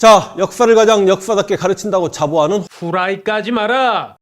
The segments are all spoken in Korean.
자, 역사를 가장 역사답게 가르친다고 자부하는 후라이 까지 마라.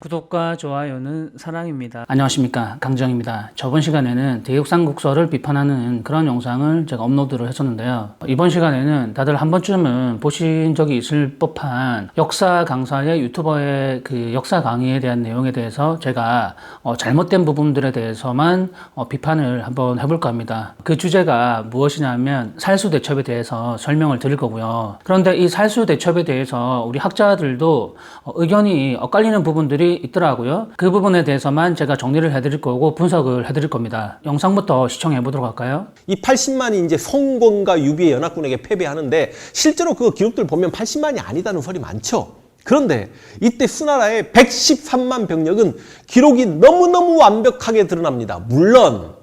구독과 좋아요는 사랑입니다. 안녕하십니까, 강지영입니다. 저번 시간에는 대육삼국서를 비판하는 그런 영상을 제가 업로드를 했었는데요. 이번 시간에는 다들 한 번쯤은 보신 적이 있을 법한 역사 강사의 유튜버의 그 역사 강의에 대한 내용에 대해서 제가 잘못된 부분들에 대해서만 비판을 한번 해볼까 합니다. 그 주제가 무엇이냐면 살수대첩에 대해서 설명을 드릴 거고요. 그런데 이 살수대첩에 대해서 우리 학자들도 의견이 엇갈리는 부분들이 있더라고요. 그 부분에 대해서만 제가 정리를 해드릴 거고 분석을 해드릴 겁니다. 영상부터 시청해 보도록 할까요? 이 80만이 이제 송건과 유비의 연합군에게 패배하는데 실제로 그 기록들 보면 80만이 아니다는 설이 많죠. 그런데 이때 수나라의 113만 병력은 기록이 너무너무 완벽하게 드러납니다. 물론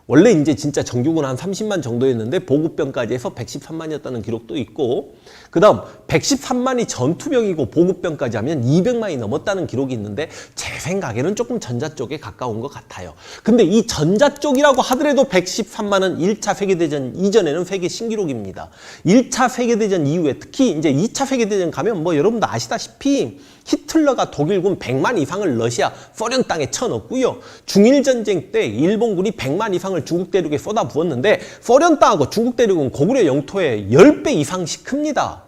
원래 이제 진짜 정규군 한 30만 정도였는데 보급병까지 해서 113만이었다는 기록도 있고, 그 다음 113만이 전투병이고 보급병까지 하면 200만이 넘었다는 기록이 있는데 제 생각에는 조금 전자 쪽에 가까운 것 같아요. 근데 이 전자 쪽이라고 하더라도 113만은 1차 세계대전 이전에는 세계 신기록입니다. 1차 세계대전 이후에 특히 이제 2차 세계대전 가면 뭐 여러분도 아시다시피 히틀러가 독일군 100만 이상을 러시아, 소련 땅에 쳐넣었고요. 중일전쟁 때 일본군이 100만 이상을 중국 대륙에 쏟아부었는데 소련 땅하고 중국 대륙은 고구려 영토의 10배 이상씩 큽니다.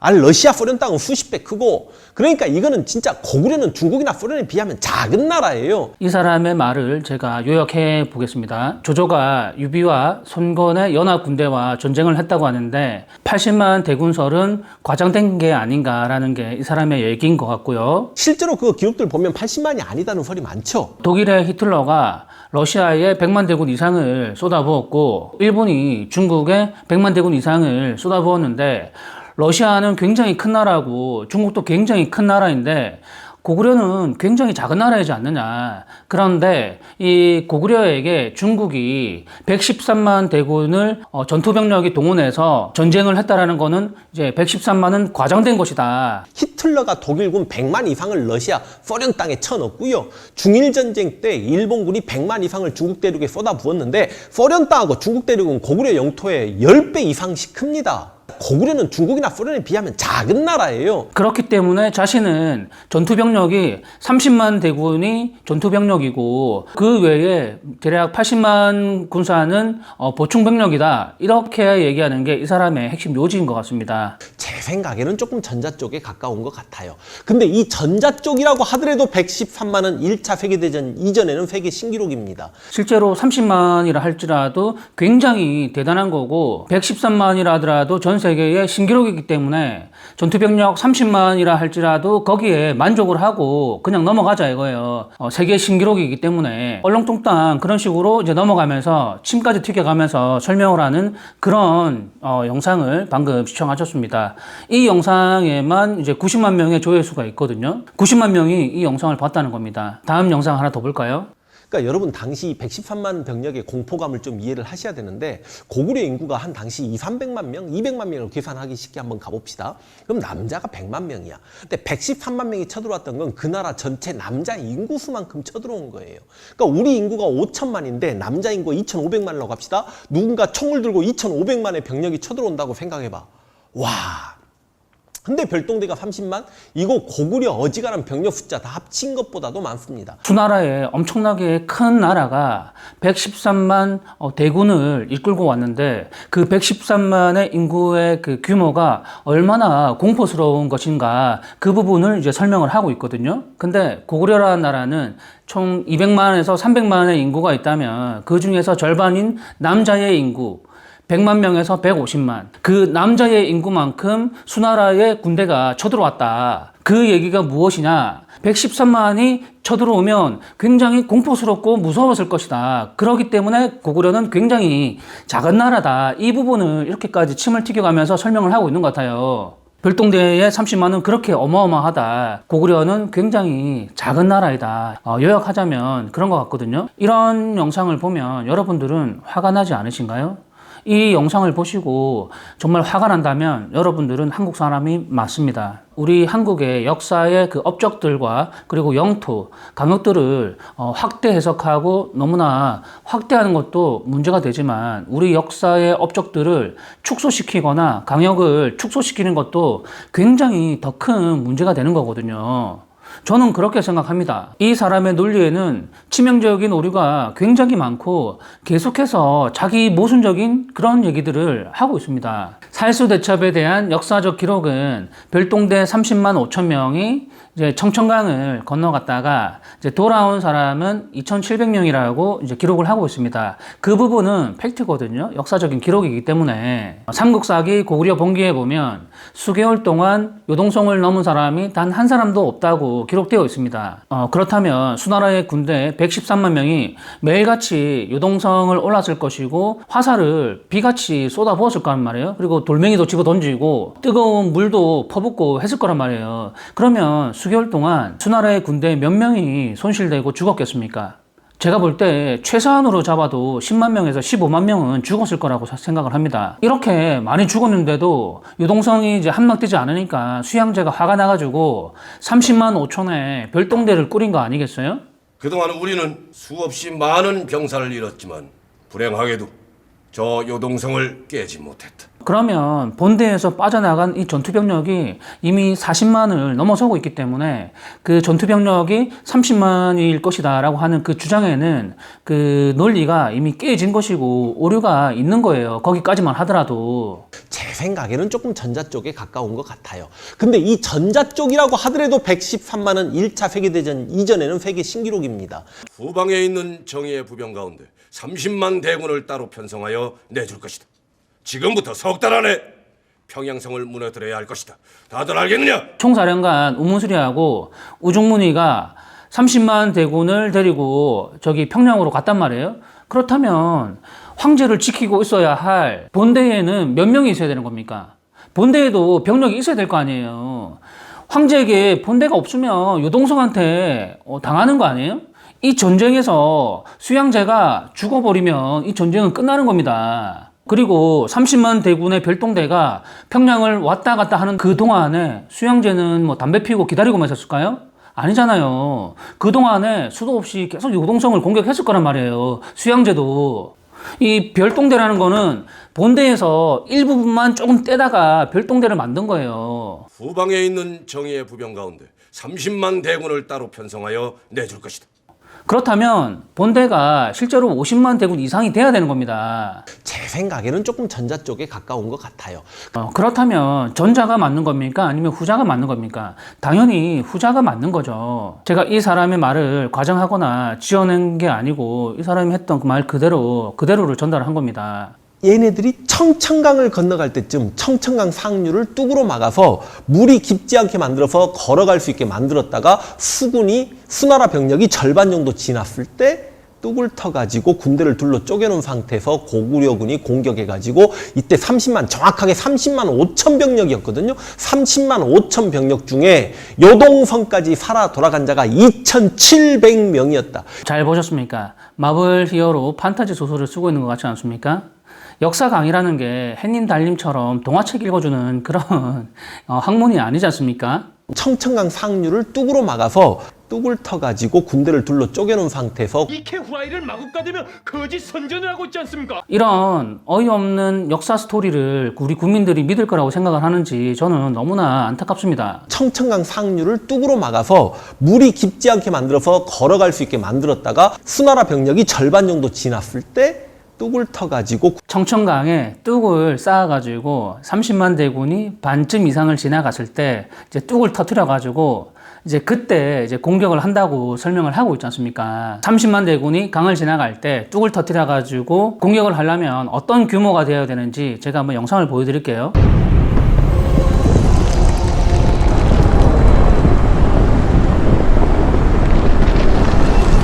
러시아, 소련 땅은 수십 배 크고, 그러니까 이거는 진짜 고구려는 중국이나 소련에 비하면 작은 나라예요. 이 사람의 말을 제가 요약해 보겠습니다. 조조가 유비와 손건의 연합 군대와 전쟁을 했다고 하는데 80만 대군설은 과장된 게 아닌가라는 게 이 사람의 얘기인 것 같고요. 실제로 그 기록들 보면 80만이 아니다는 설이 많죠. 독일의 히틀러가 러시아에 100만 대군 이상을 쏟아부었고 일본이 중국에 100만 대군 이상을 쏟아부었는데 러시아는 굉장히 큰 나라고 중국도 굉장히 큰 나라인데 고구려는 굉장히 작은 나라이지 않느냐. 그런데 이 고구려에게 중국이 113만 대군을 전투병력이 동원해서 전쟁을 했다라는 거는 이제 113만은 과장된 것이다. 히틀러가 독일군 100만 이상을 러시아, 소련 땅에 쳐넣었고요. 중일전쟁 때 일본군이 100만 이상을 중국 대륙에 쏟아부었는데 소련 땅하고 중국 대륙은 고구려 영토의 10배 이상씩 큽니다. 고구려는 중국이나 소련에 비하면 작은 나라예요. 그렇기 때문에 자신은 전투병력이 30만 대군이 전투병력이고 그 외에 대략 80만 군사는 보충병력이다. 이렇게 얘기하는 게 이 사람의 핵심 요지인 것 같습니다. 제 생각에는 조금 전자 쪽에 가까운 것 같아요. 근데 이 전자 쪽이라고 하더라도 113만은 1차 세계대전 이전에는 세계 신기록입니다. 실제로 30만이라 할지라도 굉장히 대단한 거고 113만이라 하더라도 전 세계의 신기록이기 때문에 전투병력 30만이라 할지라도 거기에 만족을 하고 그냥 넘어가자 이거예요. 세계 신기록이기 때문에 얼렁뚱땅 그런 식으로 이제 넘어가면서 침까지 튀겨가면서 설명을 하는 그런 영상을 방금 시청하셨습니다. 이 영상에만 이제 90만 명의 조회수가 있거든요. 90만 명이 이 영상을 봤다는 겁니다. 다음 영상 하나 더 볼까요? 그러니까 여러분 당시 113만 병력의 공포감을 좀 이해를 하셔야 되는데 고구려 인구가 한 당시 200~300만 명, 200만 명으로 계산하기 쉽게 한번 가봅시다. 그럼 남자가 100만 명이야. 근데 113만 명이 쳐들어왔던 건 그 나라 전체 남자 인구수만큼 쳐들어온 거예요. 그러니까 우리 인구가 5천만인데 남자 인구 2,500만이라고 합시다. 누군가 총을 들고 2,500만의 병력이 쳐들어온다고 생각해봐. 와. 근데 별동대가 30만? 이거 고구려 어지간한 병력 숫자 다 합친 것보다도 많습니다. 수나라에 엄청나게 큰 나라가 113만 대군을 이끌고 왔는데 그 113만의 인구의 그 규모가 얼마나 공포스러운 것인가 그 부분을 이제 설명을 하고 있거든요. 근데 고구려라는 나라는 총 200만에서 300만의 인구가 있다면 그 중에서 절반인 남자의 인구 100만 명에서 150만. 그 남자의 인구만큼 수나라의 군대가 쳐들어왔다. 그 얘기가 무엇이냐? 113만이 쳐들어오면 굉장히 공포스럽고 무서웠을 것이다. 그렇기 때문에 고구려는 굉장히 작은 나라다. 이 부분을 이렇게까지 침을 튀겨가면서 설명을 하고 있는 것 같아요. 별동대의 30만은 그렇게 어마어마하다. 고구려는 굉장히 작은 나라이다. 요약하자면 그런 것 같거든요. 이런 영상을 보면 여러분들은 화가 나지 않으신가요? 이 영상을 보시고 정말 화가 난다면 여러분들은 한국 사람이 맞습니다. 우리 한국의 역사의 그 업적들과 그리고 영토, 강역들을 확대 해석하고 너무나 확대하는 것도 문제가 되지만 우리 역사의 업적들을 축소시키거나 강역을 축소시키는 것도 굉장히 더 큰 문제가 되는 거거든요. 저는 그렇게 생각합니다. 이 사람의 논리에는 치명적인 오류가 굉장히 많고 계속해서 자기 모순적인 그런 얘기들을 하고 있습니다. 살수대첩에 대한 역사적 기록은 별동대 30만 5천 명이 이제 청천강을 건너갔다가 이제 돌아온 사람은 2,700명이라고 이제 기록을 하고 있습니다. 그 부분은 팩트거든요. 역사적인 기록이기 때문에 삼국사기 고구려 본기에 보면 수개월 동안 요동성을 넘은 사람이 단 한 사람도 없다고 기록되어 있습니다. 그렇다면 수나라의 군대 113만 명이 매일같이 요동성을 올랐을 것이고 화살을 비같이 쏟아부었을 거란 말이에요. 그리고 돌멩이도 집어 던지고 뜨거운 물도 퍼붓고 했을 거란 말이에요. 그러면 수개월 동안 수나라의 군대 몇 명이 손실되고 죽었겠습니까? 제가 볼 때 최소한으로 잡아도 10만 명에서 15만 명은 죽었을 거라고 생각을 합니다. 이렇게 많이 죽었는데도 유동성이 이제 함락되지 않으니까 수양제가 화가 나가지고 30만 5천에 별동대를 꾸린 거 아니겠어요? 그동안 우리는 수없이 많은 병사를 잃었지만 불행하게도 저 요동성을 깨지 못했다. 그러면 본대에서 빠져나간 이 전투병력이 이미 40만을 넘어서고 있기 때문에 그 전투병력이 30만일 것이다 라고 하는 그 주장에는 그 논리가 이미 깨진 것이고 오류가 있는 거예요. 거기까지만 하더라도. 제 생각에는 조금 전자 쪽에 가까운 것 같아요. 근데 이 전자 쪽이라고 하더라도 113만은 1차 세계대전 이전에는 세계 신기록입니다. 후방에 있는 정의의 부병 가운데 30만 대군을 따로 편성하여 내줄 것이다. 지금부터 석 달 안에 평양성을 무너뜨려야 할 것이다. 다들 알겠느냐? 총사령관 우문수리하고 우중문이가 30만 대군을 데리고 저기 평양으로 갔단 말이에요. 그렇다면 황제를 지키고 있어야 할 본대에는 몇 명이 있어야 되는 겁니까? 본대에도 병력이 있어야 될 거 아니에요. 황제에게 본대가 없으면 요동성한테 당하는 거 아니에요? 이 전쟁에서 수양제가 죽어버리면 이 전쟁은 끝나는 겁니다. 그리고 30만 대군의 별동대가 평양을 왔다 갔다 하는 그 동안에 수양제는 뭐 담배 피우고 기다리고만 있었을까요? 아니잖아요. 그 동안에 수도 없이 계속 요동성을 공격했을 거란 말이에요. 수양제도. 이 별동대라는 거는 본대에서 일부분만 조금 떼다가 별동대를 만든 거예요. 후방에 있는 정의의 부병 가운데 30만 대군을 따로 편성하여 내줄 것이다. 그렇다면 본대가 실제로 50만 대군 이상이 돼야 되는 겁니다. 제 생각에는 조금 전자 쪽에 가까운 것 같아요. 그렇다면 전자가 맞는 겁니까? 아니면 후자가 맞는 겁니까? 당연히 후자가 맞는 거죠. 제가 이 사람의 말을 과장하거나 지어낸 게 아니고 이 사람이 했던 그 말 그대로를 전달한 겁니다. 얘네들이 청천강을 건너갈 때쯤 청천강 상류를 뚝으로 막아서 물이 깊지 않게 만들어서 걸어갈 수 있게 만들었다가 수군이 수나라 병력이 절반 정도 지났을 때 뚝을 터가지고 군대를 둘러 쪼개놓은 상태에서 고구려군이 공격해가지고 이때 정확하게 30만 5천 병력이었거든요. 30만 5천 병력 중에 요동성까지 살아 돌아간 자가 2,700명이었다. 잘 보셨습니까? 마블 히어로 판타지 소설을 쓰고 있는 것 같지 않습니까? 역사 강의라는 게 햇님 달님처럼 동화책 읽어주는 그런 학문이 아니지 않습니까? 청천강 상류를 뚝으로 막아서 뚝을 터가지고 군대를 둘러 쪼개놓은 상태에서 이케 후라이를 마구까대며 거짓 선전을 하고 있지 않습니까? 이런 어이없는 역사 스토리를 우리 국민들이 믿을 거라고 생각을 하는지 저는 너무나 안타깝습니다. 청천강 상류를 뚝으로 막아서 물이 깊지 않게 만들어서 걸어갈 수 있게 만들었다가 수나라 병력이 절반 정도 지났을 때 뚝을 터가지고 청천강에 뚝을 쌓아가지고 30만 대군이 반쯤 이상을 지나갔을 때 이제 뚝을 터뜨려가지고 이제 그때 이제 공격을 한다고 설명을 하고 있지 않습니까? 30만 대군이 강을 지나갈 때 뚝을 터뜨려가지고 공격을 하려면 어떤 규모가 되어야 되는지 제가 한번 영상을 보여드릴게요.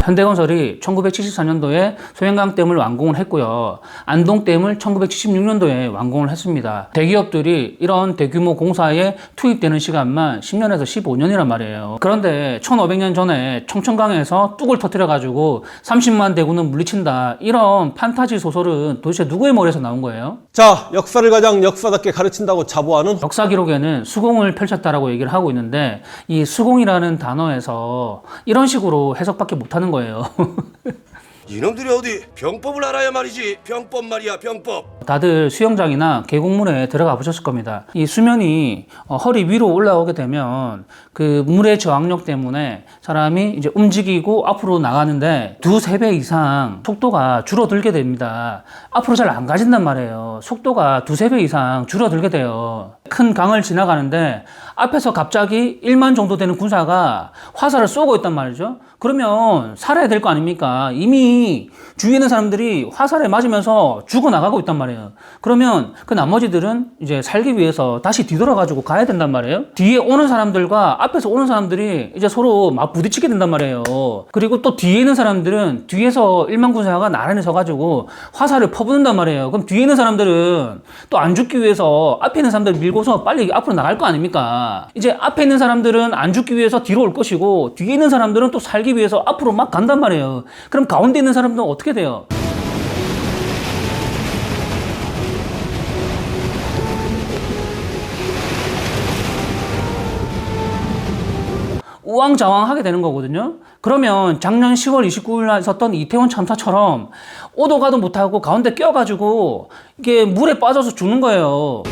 현대건설이 1974년도에 소양강댐을 완공을 했고요. 안동댐을 1976년도에 완공을 했습니다. 대기업들이 이런 대규모 공사에 투입되는 시간만 10년에서 15년이란 말이에요. 그런데 1500년 전에 청천강에서 뚝을 터뜨려가지고 30만 대군은 물리친다. 이런 판타지 소설은 도대체 누구의 머리에서 나온 거예요? 자, 역사를 가장 역사답게 가르친다고 자부하는 역사 기록에는 수공을 펼쳤다라고 얘기를 하고 있는데 이 수공이라는 단어에서 이런 식으로 해석밖에 못하는 거예요. 이놈들이 어디 병법을 알아야 말이지. 병법 말이야, 병법. 다들 수영장이나 계곡물에 들어가 보셨을 겁니다. 이 수면이 허리 위로 올라오게 되면 그 물의 저항력 때문에 사람이 이제 움직이고 앞으로 나가는데 2~3배 이상 속도가 줄어들게 됩니다. 앞으로 잘 안 가진단 말이에요. 속도가 2~3배 이상 줄어들게 돼요. 큰 강을 지나가는데 앞에서 갑자기 1만 정도 되는 군사가 화살을 쏘고 있단 말이죠. 그러면 살아야 될 거 아닙니까? 이미 주위에 있는 사람들이 화살에 맞으면서 죽어나가고 있단 말이에요. 그러면 그 나머지들은 이제 살기 위해서 다시 뒤돌아가지고 가야 된단 말이에요. 뒤에 오는 사람들과 앞에서 오는 사람들이 이제 서로 막 부딪히게 된단 말이에요. 그리고 또 뒤에 있는 사람들은 뒤에서 1만 군사가 나란히 서가지고 화살을 퍼붓는단 말이에요. 그럼 뒤에 있는 사람들은 또 안 죽기 위해서 앞에 있는 사람들 밀고서 빨리 앞으로 나갈 거 아닙니까? 이제 앞에 있는 사람들은 안 죽기 위해서 뒤로 올 것이고 뒤에 있는 사람들은 또 살기 위해서 앞으로 막 간단 말이에요. 그럼 가운데 있는 사람들은 어떻게 돼요? 우왕좌왕하게 되는 거거든요. 그러면 작년 10월 29일 날 있었던 이태원 참사처럼 오도 가도 못하고 가운데 껴가지고 이게 물에 빠져서 죽는 거예요.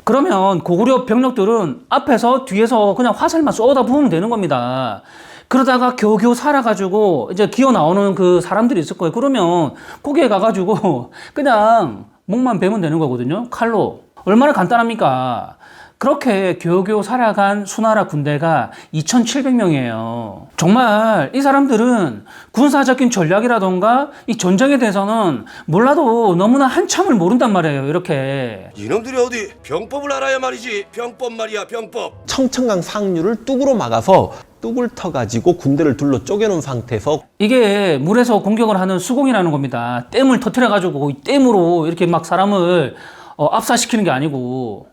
그러면 고구려 병력들은 앞에서 뒤에서 그냥 화살만 쏘다 보면 되는 겁니다. 그러다가 겨우겨우 살아가지고 이제 기어 나오는 그 사람들이 있을 거예요. 그러면 거기에 가가지고 그냥 목만 베면 되는 거거든요. 칼로. 얼마나 간단합니까? 그렇게 겨우겨우 살아간 수나라 군대가 2,700명이에요. 정말 이 사람들은 군사적인 전략이라던가 이 전쟁에 대해서는 몰라도 너무나 한참을 모른단 말이에요. 이렇게. 이놈들이 어디 병법을 알아야 말이지. 병법 말이야, 병법. 청천강 상류를 뚝으로 막아서 뚝을 터가지고 군대를 둘러 쪼개놓은 상태에서 이게 물에서 공격을 하는 수공이라는 겁니다. 댐을 터뜨려가지고 이 댐으로 이렇게 막 사람을 압사시키는 게 아니고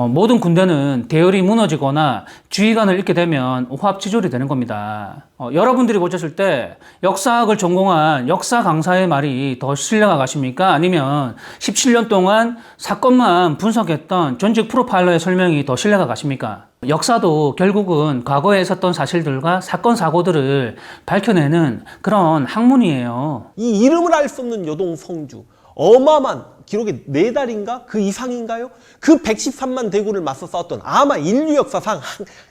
모든 군대는 대열이 무너지거나 지휘관을 잃게 되면 호합지졸이 되는 겁니다. 여러분들이 보셨을 때 역사학을 전공한 역사 강사의 말이 더 신뢰가 가십니까? 아니면 17년 동안 사건만 분석했던 전직 프로파일러의 설명이 더 신뢰가 가십니까? 역사도 결국은 과거에 있었던 사실들과 사건 사고들을 밝혀내는 그런 학문이에요. 이 이름을 알 수 없는 요동성주 어마어마한 기록이 4달인가? 그 이상인가요? 그 113만 대군을 맞서 싸웠던 아마 인류 역사상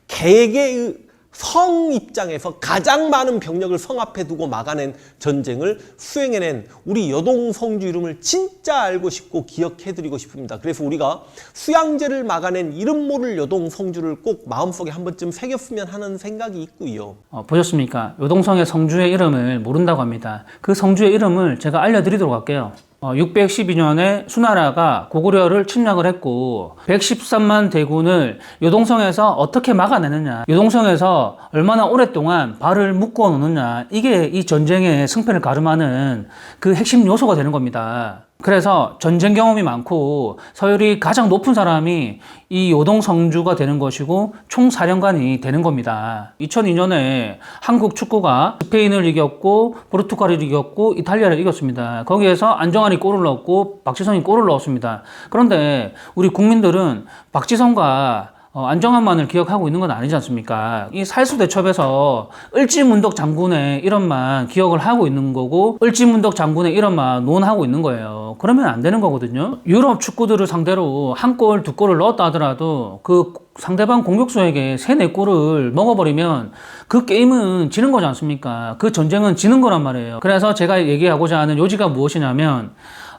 개개의 성 입장에서 가장 많은 병력을 성 앞에 두고 막아낸 전쟁을 수행해낸 우리 여동성주 이름을 진짜 알고 싶고 기억해드리고 싶습니다. 그래서 우리가 수양제를 막아낸 이름 모를 여동성주를 꼭 마음속에 한 번쯤 새겼으면 하는 생각이 있고요. 보셨습니까? 요동성의 성주의 이름을 모른다고 합니다. 그 성주의 이름을 제가 알려드리도록 할게요. 612년에 수나라가 고구려를 침략을 했고 113만 대군을 요동성에서 어떻게 막아내느냐, 요동성에서 얼마나 오랫동안 발을 묶어 놓느냐, 이게 이 전쟁의 승패를 가름하는 그 핵심 요소가 되는 겁니다. 그래서 전쟁 경험이 많고 서열이 가장 높은 사람이 이 요동성주가 되는 것이고 총사령관이 되는 겁니다. 2002년에 한국 축구가 스페인을 이겼고 포르투갈을 이겼고 이탈리아를 이겼습니다. 거기에서 안정환이 골을 넣었고 박지성이 골을 넣었습니다. 그런데 우리 국민들은 박지성과 안정환만을 기억하고 있는 건 아니지 않습니까? 이 살수대첩에서 을지문덕 장군의 이름만 기억을 하고 있는 거고 을지문덕 장군의 이름만 논하고 있는 거예요. 그러면 안 되는 거거든요. 유럽 축구들을 상대로 한 골, 2골을 넣었다 하더라도 그 상대방 공격수에게 3~4골을 먹어버리면 그 게임은 지는 거지 않습니까? 그 전쟁은 지는 거란 말이에요. 그래서 제가 얘기하고자 하는 요지가 무엇이냐면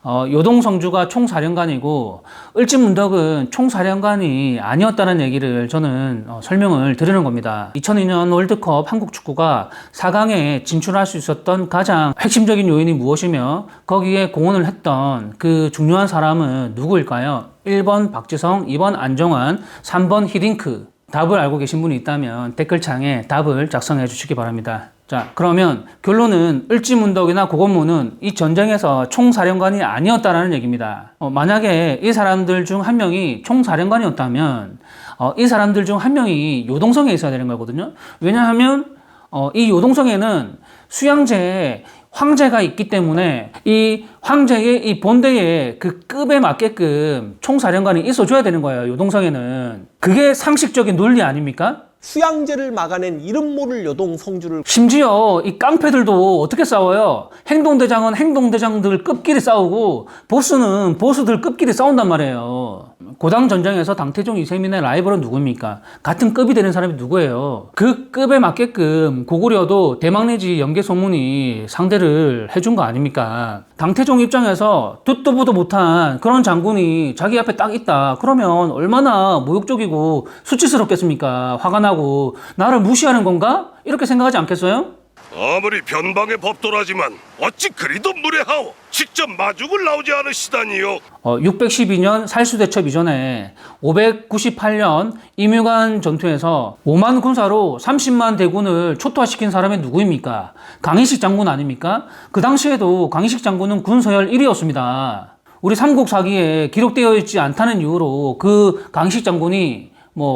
요동성주가 총사령관이고 을지문덕은 총사령관이 아니었다는 얘기를 저는 설명을 드리는 겁니다. 2002년 월드컵 한국 축구가 4강에 진출할 수 있었던 가장 핵심적인 요인이 무엇이며 거기에 공헌을 했던 그 중요한 사람은 누구일까요? 1번 박지성, 2번 안정환, 3번 히딩크. 답을 알고 계신 분이 있다면 댓글창에 답을 작성해 주시기 바랍니다. 자, 그러면 결론은 을지문덕이나 고건무는 이 전쟁에서 총사령관이 아니었다라는 얘기입니다. 만약에 이 사람들 중 한 명이 총사령관이었다면 이 사람들 중 한 명이 요동성에 있어야 되는 거거든요. 왜냐하면 이 요동성에는 수양제에 황제가 있기 때문에 이 황제의 이 본대의 그 급에 맞게끔 총사령관이 있어줘야 되는 거예요. 요동성에는. 그게 상식적인 논리 아닙니까? 수양제를 막아낸 이름 모를 요동 성주를 심지어 이 깡패들도 어떻게 싸워요? 행동대장은 행동대장들 급끼리 싸우고 보스는 보스들 급끼리 싸운단 말이에요. 고당 전쟁에서 당태종 이세민의 라이벌은 누구입니까? 같은 급이 되는 사람이 누구예요? 그 급에 맞게끔 고구려도 대망 내지 연개소문이 상대를 해준 거 아닙니까? 당태종 입장에서 듣도 보도 못한 그런 장군이 자기 앞에 딱 있다. 그러면 얼마나 모욕적이고 수치스럽겠습니까? 화가 나고 나를 무시하는 건가? 이렇게 생각하지 않겠어요? 아무리 변방의 법도라지만 어찌 그리도 무례하오. 직접 마중을 나오지 않으시다니요. 612년 살수대첩 이전에 598년 임유관 전투에서 5만 군사로 30만 대군을 초토화시킨 사람이 누구입니까? 강희식 장군 아닙니까? 그 당시에도 강희식 장군은 군서열 1위였습니다. 우리 삼국사기에 기록되어 있지 않다는 이유로 그 강희식 장군이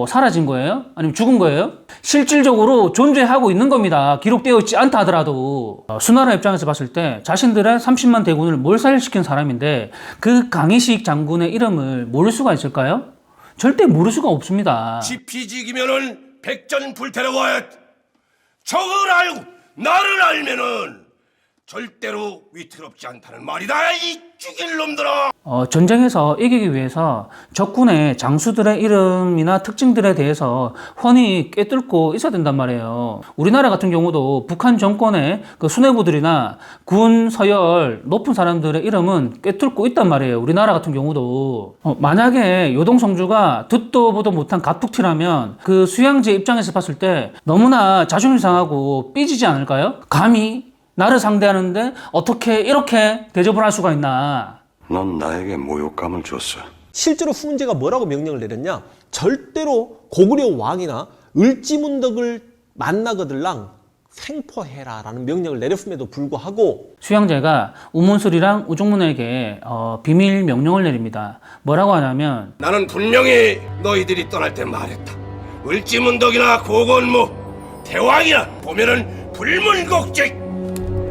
사라진 거예요? 아니면 죽은 거예요? 실질적으로 존재하고 있는 겁니다. 기록되어 있지 않다 하더라도. 수나라 입장에서 봤을 때 자신들의 30만 대군을 몰살시킨 사람인데 그 강희식 장군의 이름을 모를 수가 있을까요? 절대 모를 수가 없습니다. 지피지기면은 백전불태라고 하였. 적을 알고 나를 알면은 절대로 위태롭지 않다는 말이다. 이 죽일 놈들아. 전쟁에서 이기기 위해서 적군의 장수들의 이름이나 특징들에 대해서 훤히 꿰뚫고 있어야 된단 말이에요. 우리나라 같은 경우도 북한 정권의 그 수뇌부들이나 군 서열 높은 사람들의 이름은 꿰뚫고 있단 말이에요. 우리나라 같은 경우도. 만약에 요동성주가 듣도 보도 못한 갑툭튀라면 그 수양제 입장에서 봤을 때 너무나 자존심 상하고 삐지지 않을까요? 감히 나를 상대하는데 어떻게 이렇게 대접을 할 수가 있나. 넌 나에게 모욕감을 줬어. 실제로 훈제가 뭐라고 명령을 내렸냐? 절대로 고구려 왕이나 을지문덕을 만나거들랑 생포해라 라는 명령을 내렸음에도 불구하고 수양제가 우문술이랑 우중문에게 비밀 명령을 내립니다. 뭐라고 하냐면 나는 분명히 너희들이 떠날 때 말했다. 을지문덕이나 고건무, 대왕이나 보면은 불문곡직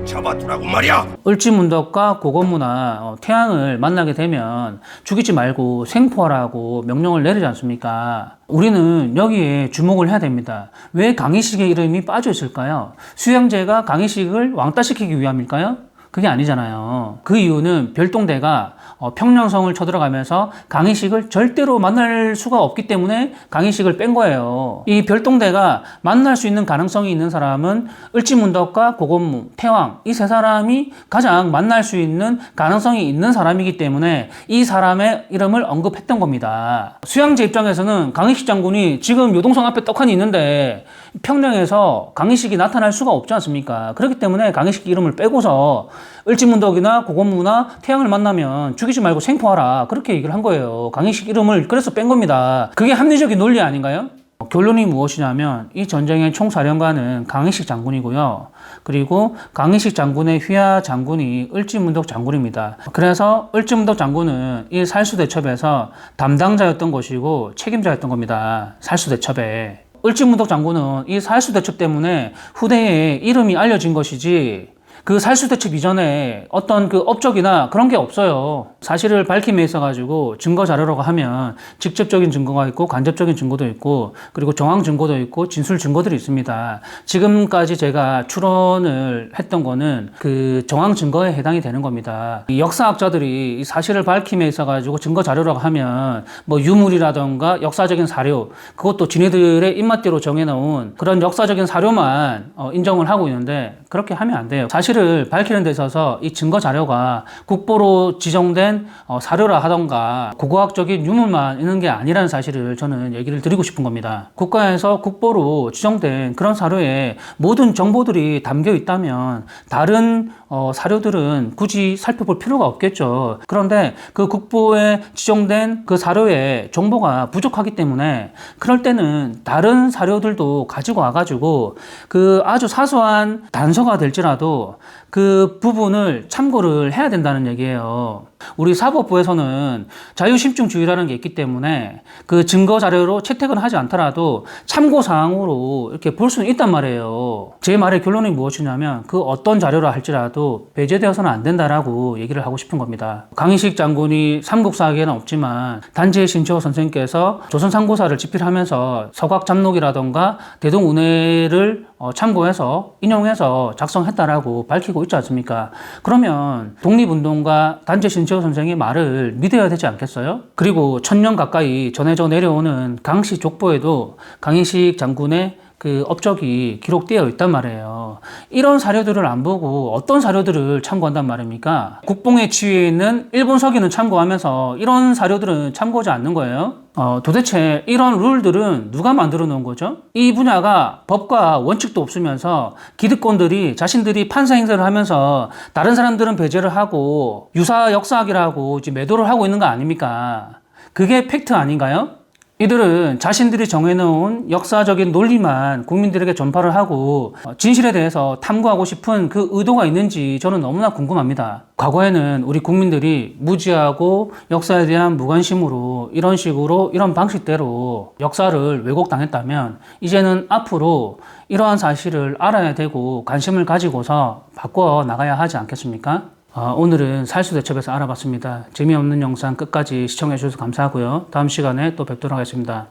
잡아두라고 말이야. 을지문덕과 고건무나 태양을 만나게 되면 죽이지 말고 생포하라고 명령을 내리지 않습니까? 우리는 여기에 주목을 해야 됩니다. 왜 강희식의 이름이 빠져 있을까요? 수양제가 강희식을 왕따시키기 위함일까요? 그게 아니잖아요. 그 이유는 별동대가 평령성을 쳐들어가면서 강희식을 절대로 만날 수가 없기 때문에 강희식을 뺀 거예요. 이 별동대가 만날 수 있는 가능성이 있는 사람은 을지문덕과 고건무, 태왕 이 세 사람이 가장 만날 수 있는 가능성이 있는 사람이기 때문에 이 사람의 이름을 언급했던 겁니다. 수양제 입장에서는 강희식 장군이 지금 요동성 앞에 떡하니 있는데 평령에서 강희식이 나타날 수가 없지 않습니까? 그렇기 때문에 강희식 이름을 빼고서 을지문덕이나 고건무나 태양을 만나면 죽이지 말고 생포하라 그렇게 얘기를 한 거예요. 강희식 이름을 그래서 뺀 겁니다. 그게 합리적인 논리 아닌가요? 결론이 무엇이냐면 이 전쟁의 총사령관은 강희식 장군이고요. 그리고 강희식 장군의 휘하 장군이 을지문덕 장군입니다. 그래서 을지문덕 장군은 이 살수대첩에서 담당자였던 것이고 책임자였던 겁니다. 살수대첩에. 을지문덕 장군은 이 살수대첩 때문에 후대에 이름이 알려진 것이지 그 살수대첩 이전에 어떤 그 업적이나 그런 게 없어요. 사실을 밝힘에 있어가지고 증거 자료라고 하면 직접적인 증거가 있고 간접적인 증거도 있고 그리고 정황 증거도 있고 진술 증거들이 있습니다. 지금까지 제가 추론을 했던 거는 그 정황 증거에 해당이 되는 겁니다. 이 역사학자들이 이 사실을 밝힘에 있어가지고 증거 자료라고 하면 유물이라던가 역사적인 사료 그것도 지네들의 입맛대로 정해놓은 그런 역사적인 사료만 인정을 하고 있는데 그렇게 하면 안 돼요. 사실을 밝히는 데 있어서 이 증거 자료가 국보로 지정된 지정된 사료라 하던가 고고학적인 유물만 있는 게 아니라는 사실을 저는 얘기를 드리고 싶은 겁니다. 국가에서 국보로 지정된 그런 사료에 모든 정보들이 담겨 있다면 다른 사료들은 굳이 살펴볼 필요가 없겠죠. 그런데 그 국보에 지정된 그 사료의 정보가 부족하기 때문에 그럴 때는 다른 사료들도 가지고 와가지고 그 아주 사소한 단서가 될지라도 그 부분을 참고를 해야 된다는 얘기예요. 우리 사법부에서는 자유심증주의라는 게 있기 때문에 그 증거 자료로 채택은 하지 않더라도 참고 사항으로 이렇게 볼 수는 있단 말이에요. 제 말의 결론이 무엇이냐면 그 어떤 자료라 할지라도 배제되어서는 안 된다라고 얘기를 하고 싶은 겁니다. 강희식 장군이 삼국사학에는 없지만 단재 신채호 선생님께서 조선상고사를 집필하면서 서각잡록이라던가 대동운해를 참고해서 인용해서 작성했다라고 밝히고 있지 않습니까? 그러면 독립운동가 단재 신채호 선생의 말을 믿어야 되지 않겠어요? 그리고 1000년 가까이 전해져 내려오는 강씨 족보에도 강희식 장군의 그 업적이 기록되어 있단 말이에요. 이런 사료들을 안 보고 어떤 사료들을 참고한단 말입니까? 국뽕에 취해 있는 일본 서기는 참고하면서 이런 사료들은 참고하지 않는 거예요. 도대체 이런 룰들은 누가 만들어 놓은 거죠? 이 분야가 법과 원칙도 없으면서 기득권들이 자신들이 판사 행세를 하면서 다른 사람들은 배제를 하고 유사 역사학이라고 이제 매도를 하고 있는 거 아닙니까? 그게 팩트 아닌가요? 이들은 자신들이 정해놓은 역사적인 논리만 국민들에게 전파를 하고 진실에 대해서 탐구하고 싶은 그 의도가 있는지 저는 너무나 궁금합니다. 과거에는 우리 국민들이 무지하고 역사에 대한 무관심으로 이런 식으로 이런 방식대로 역사를 왜곡당했다면 이제는 앞으로 이러한 사실을 알아야 되고 관심을 가지고서 바꿔 나가야 하지 않겠습니까? 오늘은 살수대첩에서 알아봤습니다. 재미없는 영상 끝까지 시청해 주셔서 감사하고요. 다음 시간에 또 뵙도록 하겠습니다.